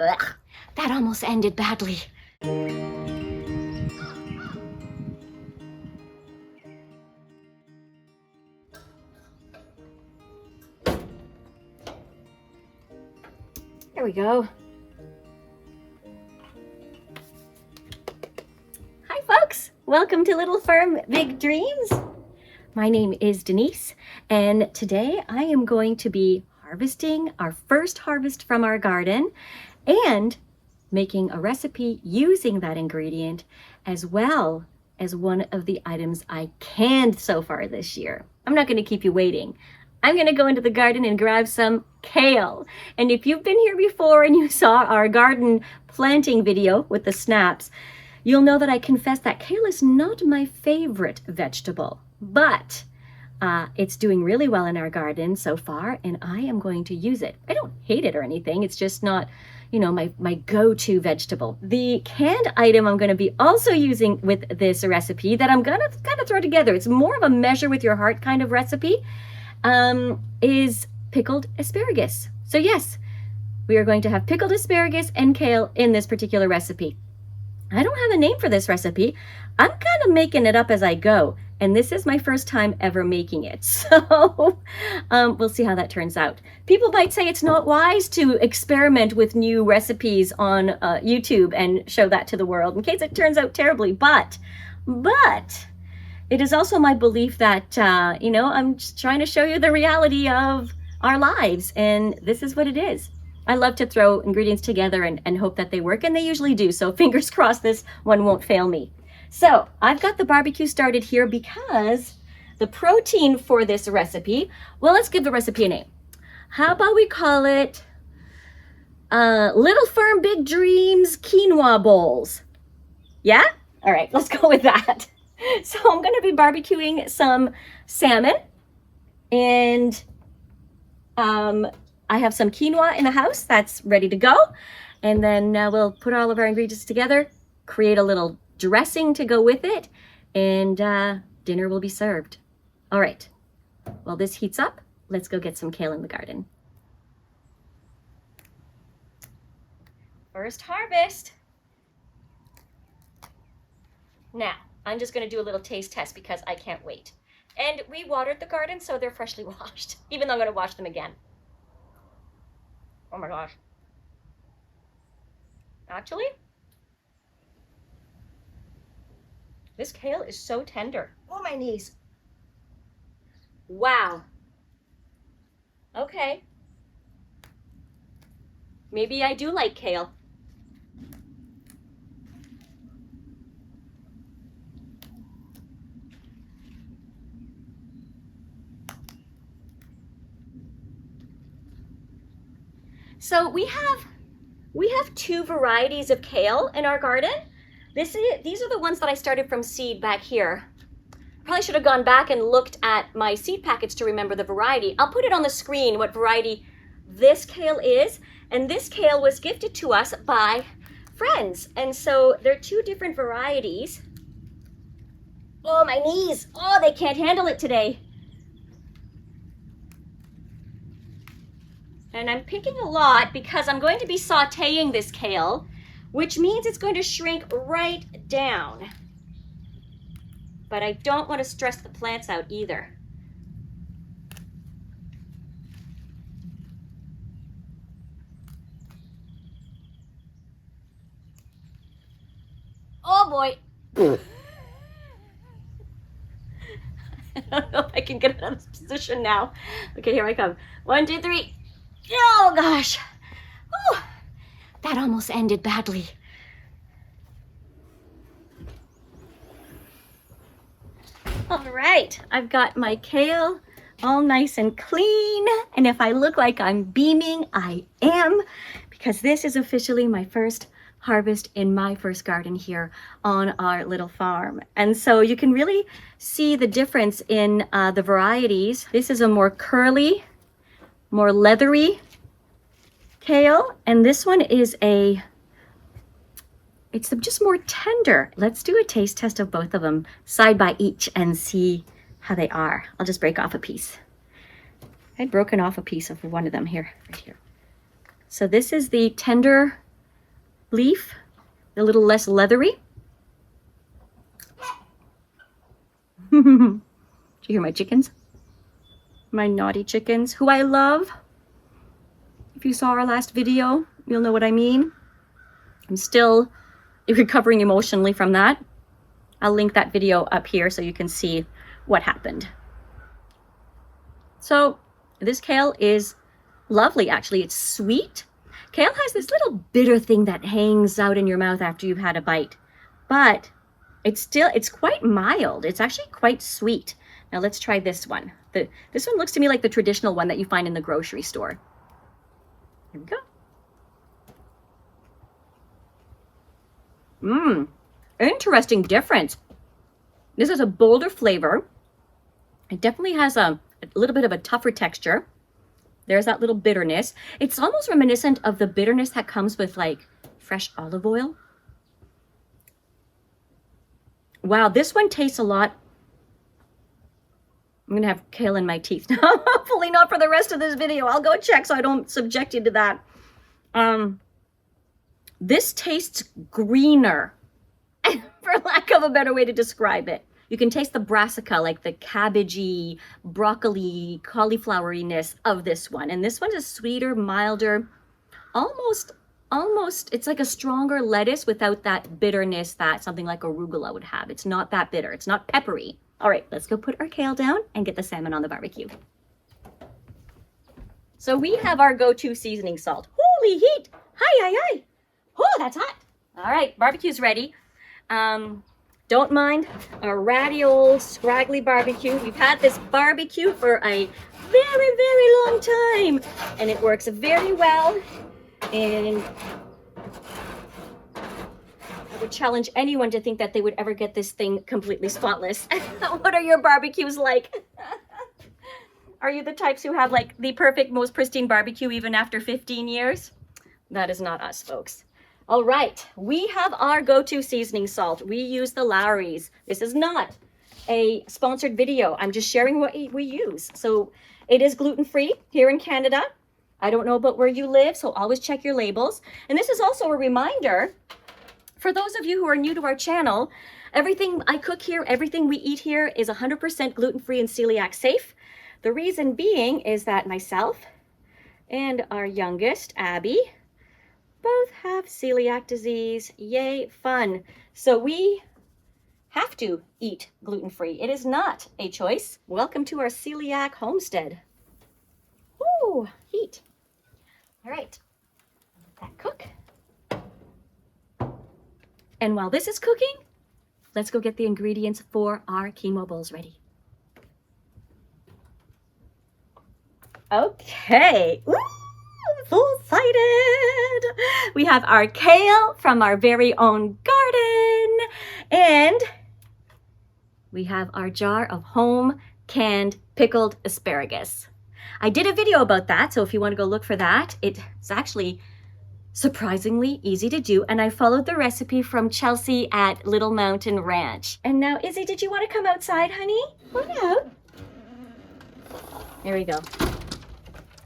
Ugh, that almost ended badly. There we go. Hi folks, welcome to Little Farm Big Dreams. My name is Denise, and today I am going to be harvesting our first harvest from our garden and making a recipe using that ingredient, as well as one of the items I canned so far this year. I'm not going to keep you waiting. I'm going to go into the garden and grab some kale. And if you've been here before and you saw our garden planting video with the snaps, you'll know that I confess that kale is not my favorite vegetable, but it's doing really well in our garden so far, and I am going to use it. I don't hate it or anything. It's just not, you know, my go-to vegetable. The canned item I'm going to be also using with this recipe that I'm going to kind of throw together, it's more of a measure with your heart kind of recipe, is pickled asparagus. So yes, we are going to have pickled asparagus and kale in this particular recipe. I don't have a name for this recipe. I'm kind of making it up as I go, and this is my first time ever making it. So we'll see how that turns out. People might say it's not wise to experiment with new recipes on YouTube and show that to the world in case it turns out terribly, but it is also my belief that, you know, I'm just trying to show you the reality of our lives, and this is what it is. I love to throw ingredients together and hope that they work, and they usually do, so fingers crossed this one won't fail me. So I've got the barbecue started here because the protein for this recipe, well, let's give the recipe a name. How about we call it Little Farm Big Dreams Quinoa Bowls? Yeah? All right, let's go with that. So I'm going to be barbecuing some salmon, and I have some quinoa in the house that's ready to go. And then we'll put all of our ingredients together, create a little dressing to go with it, and dinner will be served. All right, while this heats up, let's go get some kale in the garden. First harvest. Now, I'm just going to do a little taste test because I can't wait. And we watered the garden, so they're freshly washed, even though I'm going to wash them again. Oh my gosh. Actually, this kale is so tender. Oh, my knees. Wow. Okay. Maybe I do like kale. So we have two varieties of kale in our garden. These are the ones that I started from seed back here. Probably should have gone back and looked at my seed packets to remember the variety. I'll put it on the screen what variety this kale is. And this kale was gifted to us by friends. And so there are two different varieties. Oh, my knees. Oh, they can't handle it today. And I'm picking a lot because I'm going to be sauteing this kale, which means it's going to shrink right down. But I don't want to stress the plants out either. Oh boy. I don't know if I can get it out of this position now. Okay, here I come. 1, 2, 3. Oh gosh. Whew. That almost ended badly. All right, I've got my kale all nice and clean. And if I look like I'm beaming, I am, because this is officially my first harvest in my first garden here on our little farm. And so you can really see the difference in the varieties. This is a more curly, more leathery kale, and this one is it's just more tender. Let's do a taste test of both of them side by each and see how they are. I'll just break off a piece. I'd broken off a piece of one of them here, right here. So this is the tender leaf, a little less leathery. Did you hear my chickens? My naughty chickens, who I love. If you saw our last video, you'll know what I mean. I'm still recovering emotionally from that. I'll link that video up here so you can see what happened. So this kale is lovely, actually. It's sweet. Kale has this little bitter thing that hangs out in your mouth after you've had a bite, but it's quite mild. It's actually quite sweet. Now let's try this one. This one looks to me like the traditional one that you find in the grocery store. Here we go. Interesting difference. This is a bolder flavor. It definitely has a little bit of a tougher texture. There's that little bitterness. It's almost reminiscent of the bitterness that comes with like fresh olive oil. Wow, this one tastes a lot. I'm gonna have kale in my teeth. Hopefully not for the rest of this video. I'll go check so I don't subject you to that. This tastes greener, for lack of a better way to describe it. You can taste the brassica, like the cabbagey, broccoli, caulifloweriness of this one. And this one is sweeter, milder, almost, it's like a stronger lettuce without that bitterness that something like arugula would have. It's not that bitter. It's not peppery. All right, let's go put our kale down and get the salmon on the barbecue. So we have our go-to seasoning salt. Holy heat! Hi. Oh, that's hot. All right, barbecue's ready. Don't mind a ratty old scraggly barbecue. We've had this barbecue for a very, very long time, and it works very well. And I would challenge anyone to think that they would ever get this thing completely spotless. What are your barbecues like? Are you the types who have like the perfect, most pristine barbecue even after 15 years? That is not us, folks. All right, we have our go-to seasoning salt. We use the Lowry's. This is not a sponsored video. I'm just sharing what we use. So it is gluten-free here in Canada. I don't know about where you live, so always check your labels. And this is also a reminder for those of you who are new to our channel, everything I cook here, everything we eat here is 100% gluten-free and celiac safe. The reason being is that myself and our youngest, Abby, both have celiac disease. Yay, fun. So we have to eat gluten-free. It is not a choice. Welcome to our celiac homestead. Woo, heat. All right, let that cook. And while this is cooking, let's go get the ingredients for our quinoa bowls ready. Okay. Woo! Full-sighted. We have our kale from our very own garden, and we have our jar of home canned pickled asparagus. I did a video about that, so if you want to go look for that, it's actually surprisingly easy to do, and I followed the recipe from Chelsea at Little Mountain Ranch. And now, Izzy, did you want to come outside, honey? Come out. There we go.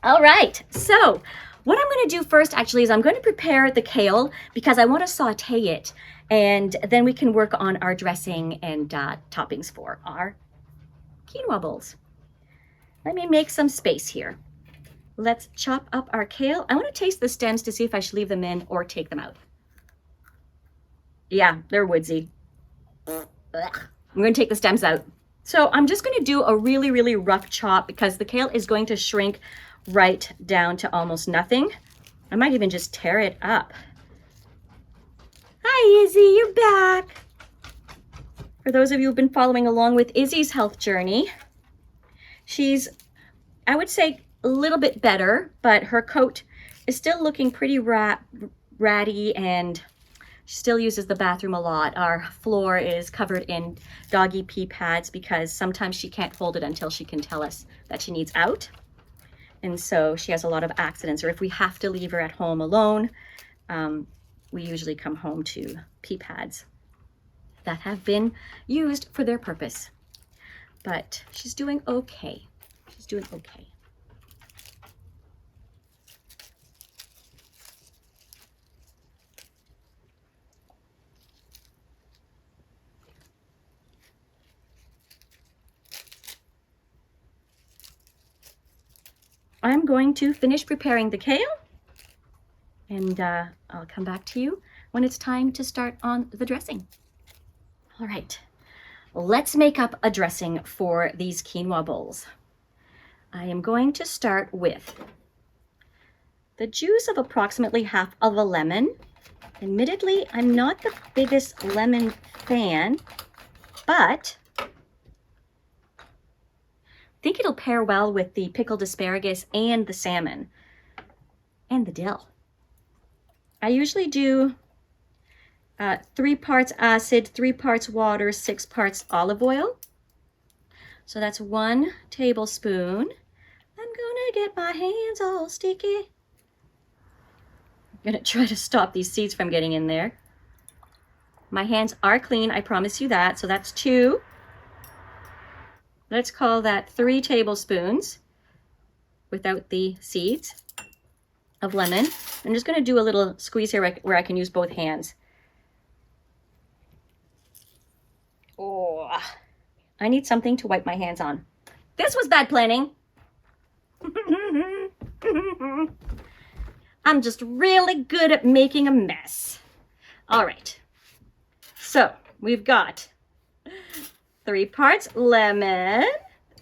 All right, so what I'm going to do first actually is I'm going to prepare the kale because I want to saute it, and then we can work on our dressing and toppings for our quinoa bowls. Let me make some space here. Let's chop up our kale. I want to taste the stems to see if I should leave them in or take them out. Yeah, they're woodsy. I'm going to take the stems out. So I'm just going to do a really, really rough chop because the kale is going to shrink right down to almost nothing. I might even just tear it up. Hi, Izzy, you're back. For those of you who've been following along with Izzy's health journey, she's, I would say, a little bit better, but her coat is still looking pretty ratty, and she still uses the bathroom a lot. Our floor is covered in doggy pee pads because sometimes she can't hold it until she can tell us that she needs out. And so she has a lot of accidents, or if we have to leave her at home alone, we usually come home to pee pads that have been used for their purpose. But she's doing okay. She's doing okay. I'm going to finish preparing the kale, and I'll come back to you when it's time to start on the dressing. All right, let's make up a dressing for these quinoa bowls. I am going to start with the juice of approximately half of a lemon. Admittedly, I'm not the biggest lemon fan, but I think it'll pair well with the pickled asparagus and the salmon and the dill. I usually do 3 parts acid, 3 parts water, 6 parts olive oil. So that's 1 tablespoon. I'm gonna get my hands all sticky. I'm gonna try to stop these seeds from getting in there. My hands are clean, I promise you that. So that's 2. Let's call that 3 tablespoons without the seeds of lemon. I'm just gonna do a little squeeze here where I can use both hands. Oh, I need something to wipe my hands on. This was bad planning. I'm just really good at making a mess. All right, so we've got 3 parts lemon,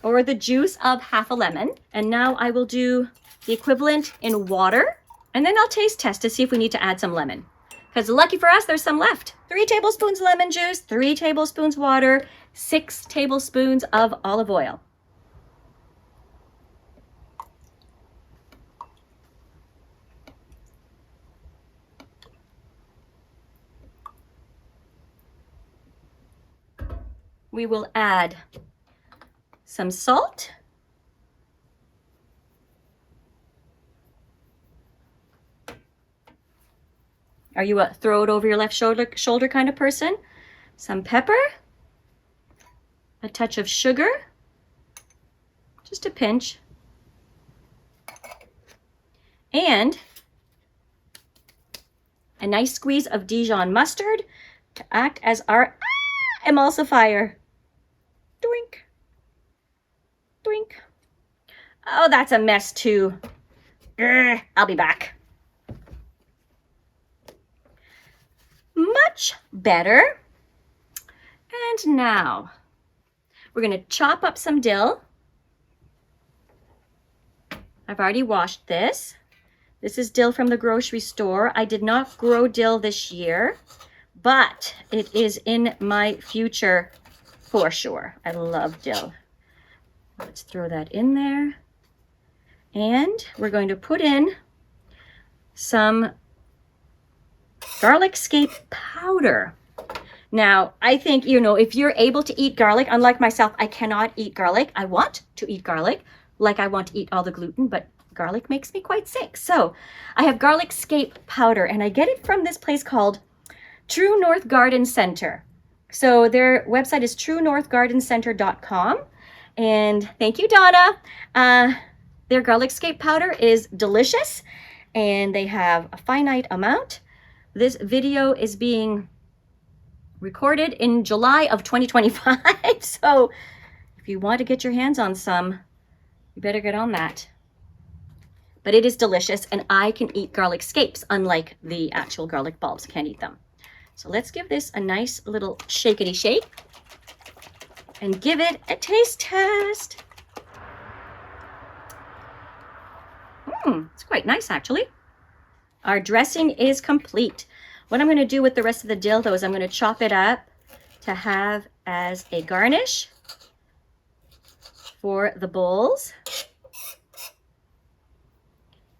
or the juice of half a lemon. And now I will do the equivalent in water, and then I'll taste test to see if we need to add some lemon. Because lucky for us, there's some left. 3 tablespoons lemon juice, 3 tablespoons water, 6 tablespoons of olive oil. We will add some salt. Are you a throw it over your left shoulder kind of person? Some pepper, a touch of sugar, just a pinch, and a nice squeeze of Dijon mustard to act as our emulsifier. Doink, doink. Oh, that's a mess too. I'll be back. Much better. And now we're going to chop up some dill. I've already washed this. This is dill from the grocery store. I did not grow dill this year, but it is in my future for sure. I love dill. Let's throw that in there. And we're going to put in some garlic scape powder. Now, I think, you know, if you're able to eat garlic, unlike myself, I cannot eat garlic. I want to eat garlic, like I want to eat all the gluten, but garlic makes me quite sick. So I have garlic scape powder, and I get it from this place called True North Garden Center. So their website is truenorthgardencenter.com. And thank you, Donna. Their garlic scape powder is delicious, and they have a finite amount. This video is being recorded in July of 2025. So if you want to get your hands on some, you better get on that. But it is delicious, and I can eat garlic scapes, unlike the actual garlic bulbs. Can't eat them. So let's give this a nice little shakety shake and give it a taste test. It's quite nice, actually. Our dressing is complete. What I'm going to do with the rest of the dill, though, is I'm going to chop it up to have as a garnish for the bowls.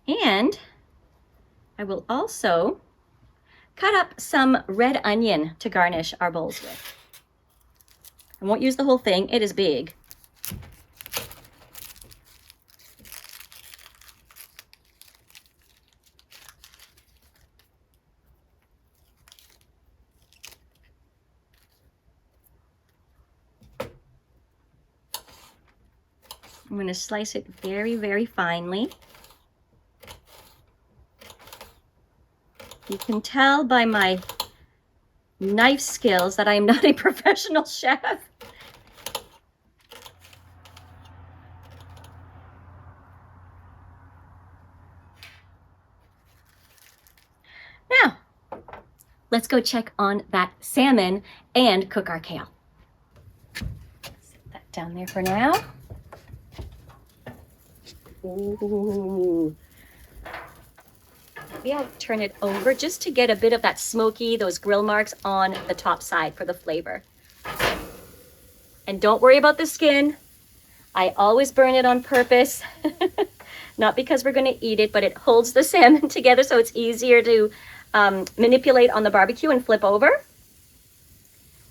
And I will also cut up some red onion to garnish our bowls with. I won't use the whole thing. It is big. I'm going to slice it very, very finely. You can tell by my knife skills that I am not a professional chef. let's go check on that salmon and cook our kale. Set that down there for now. Ooh. Maybe I'll turn it over just to get a bit of that smoky, those grill marks on the top side for the flavor. And don't worry about the skin. I always burn it on purpose. Not because we're going to eat it, but it holds the salmon together so it's easier to manipulate on the barbecue and flip over.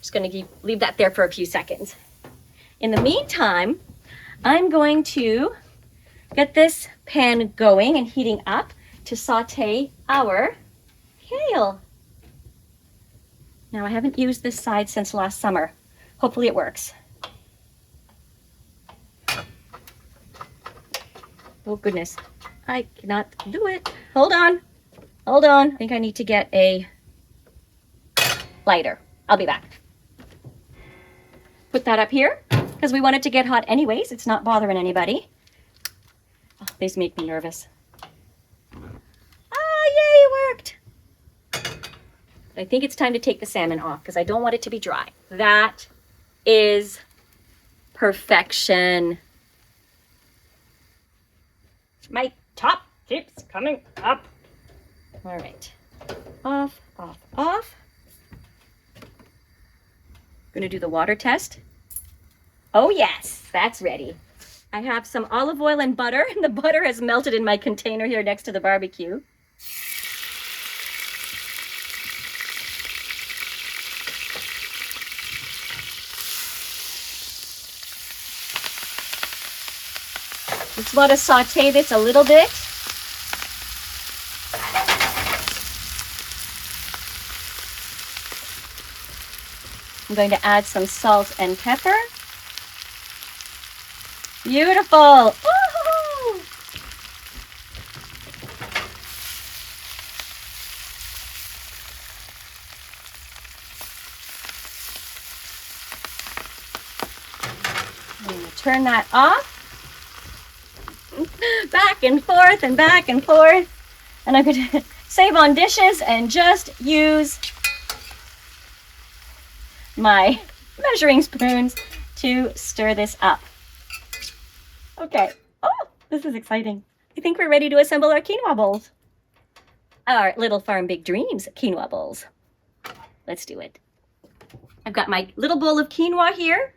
Just going to leave that there for a few seconds. In the meantime, I'm going to get this pan going and heating up to saute our kale. Now, I haven't used this side since last summer. Hopefully it works. Oh goodness, I cannot do it. Hold on, hold on. I think I need to get a lighter. I'll be back. Put that up here because we want it to get hot anyways. It's not bothering anybody. Oh, these make me nervous. Yay, it worked. I think it's time to take the salmon off because I don't want it to be dry. That is perfection. My top keeps coming up. All right. Off, off, off. Gonna do the water test. Oh yes, that's ready. I have some olive oil and butter, and the butter has melted in my container here next to the barbecue. Just want to saute this a little bit. I'm going to add some salt and pepper. Beautiful. Woo-hoo-hoo. I'm going to turn that off. Back and forth and back and forth. And I'm going to save on dishes and just use my measuring spoons to stir this up. Okay. Oh, this is exciting. I think we're ready to assemble our quinoa bowls. Our Little Farm Big Dreams quinoa bowls. Let's do it. I've got my little bowl of quinoa here,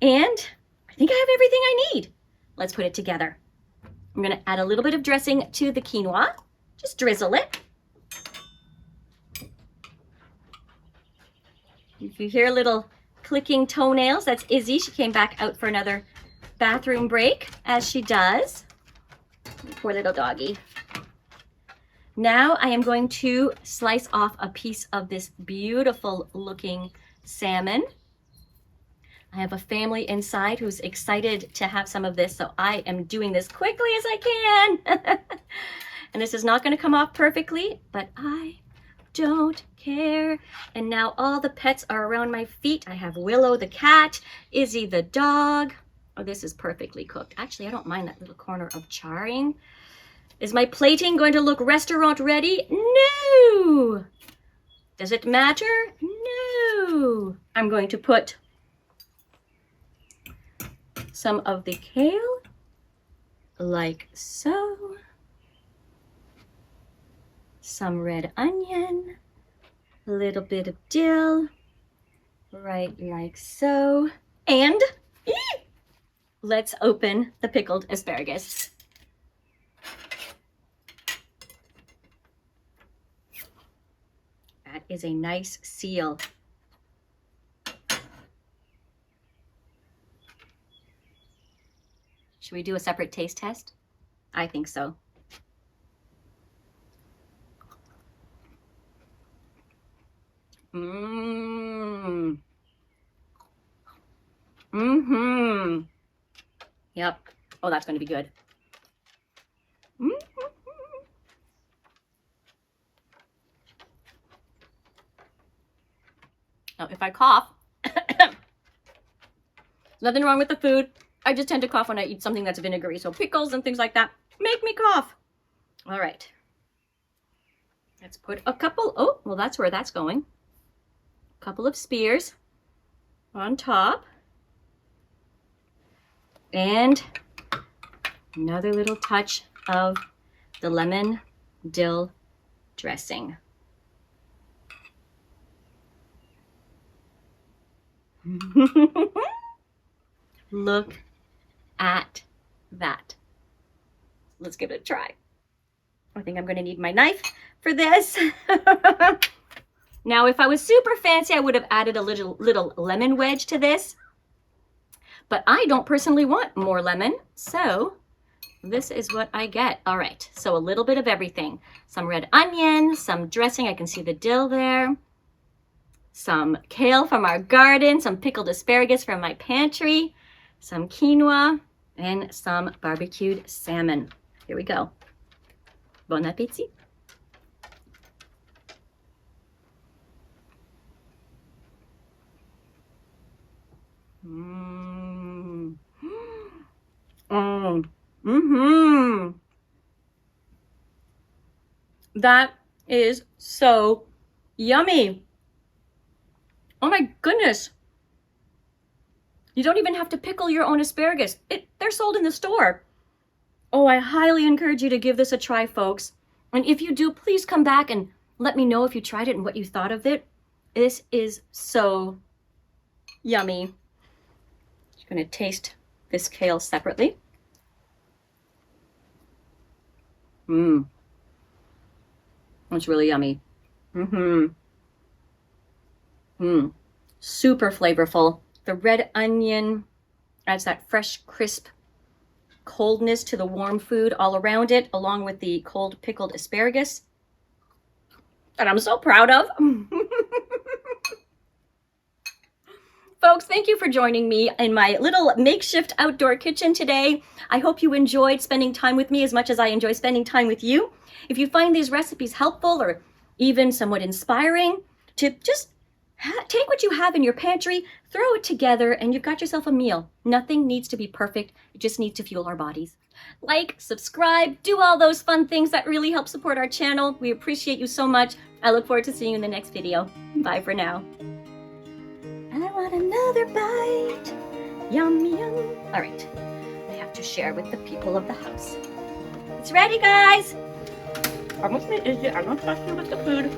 and I think I have everything I need. Let's put it together. I'm going to add a little bit of dressing to the quinoa. Just drizzle it. If you hear little clicking toenails, that's Izzy. She came back out for another bathroom break, as she does. Poor little doggy. Now I am going to slice off a piece of this beautiful looking salmon. I have a family inside who's excited to have some of this, so I am doing this quickly as I can. And this is not going to come off perfectly, but I don't care. And now all the pets are around my feet. I have Willow the cat, Izzy the dog. Oh, this is perfectly cooked. Actually, I don't mind that little corner of charring. Is my plating going to look restaurant ready? No. Does it matter? No. I'm going to put some of the kale, like so. Some red onion, a little bit of dill, right like so. And let's open the pickled asparagus. That is a nice seal. Should we do a separate taste test? I think so. Mmm. Mm-hmm. Yep. Oh, that's going to be good. Mm-hmm. Now, if I cough, nothing wrong with the food. I just tend to cough when I eat something that's vinegary. So pickles and things like that make me cough. All right. Let's put a couple, oh, well, that's where that's going. A couple of spears on top. And another little touch of the lemon dill dressing. Look at that. Let's give it a try. I think I'm going to need my knife for this. Now, if I was super fancy, I would have added a little lemon wedge to this. But I don't personally want more lemon, so this is what I get. All right, so a little bit of everything. Some red onion, some dressing. I can see the dill there. Some kale from our garden, some pickled asparagus from my pantry, some quinoa, and some barbecued salmon. Here we go. Bon appétit. Mmm. Mm-hmm. That is so yummy. Oh my goodness. You don't even have to pickle your own asparagus. They're sold in the store. Oh, I highly encourage you to give this a try, folks. And if you do, please come back and let me know if you tried it and what you thought of it. This is so yummy. I'm going to taste this kale separately. Mmm. It's really yummy. Mm-hmm. Mmm. Super flavorful. The red onion adds that fresh, crisp coldness to the warm food all around it, along with the cold pickled asparagus that I'm so proud of. Folks, thank you for joining me in my little makeshift outdoor kitchen today. I hope you enjoyed spending time with me as much as I enjoy spending time with you. If you find these recipes helpful or even somewhat inspiring, to just take what you have in your pantry, throw it together, and you've got yourself a meal. Nothing needs to be perfect. It just needs to fuel our bodies. Like, subscribe, do all those fun things that really help support our channel. We appreciate you so much. I look forward to seeing you in the next video. Bye for now. I want another bite. Yum, yum. All right, I have to share with the people of the house. It's ready, guys. Almost made it. I'm not fussy with the food.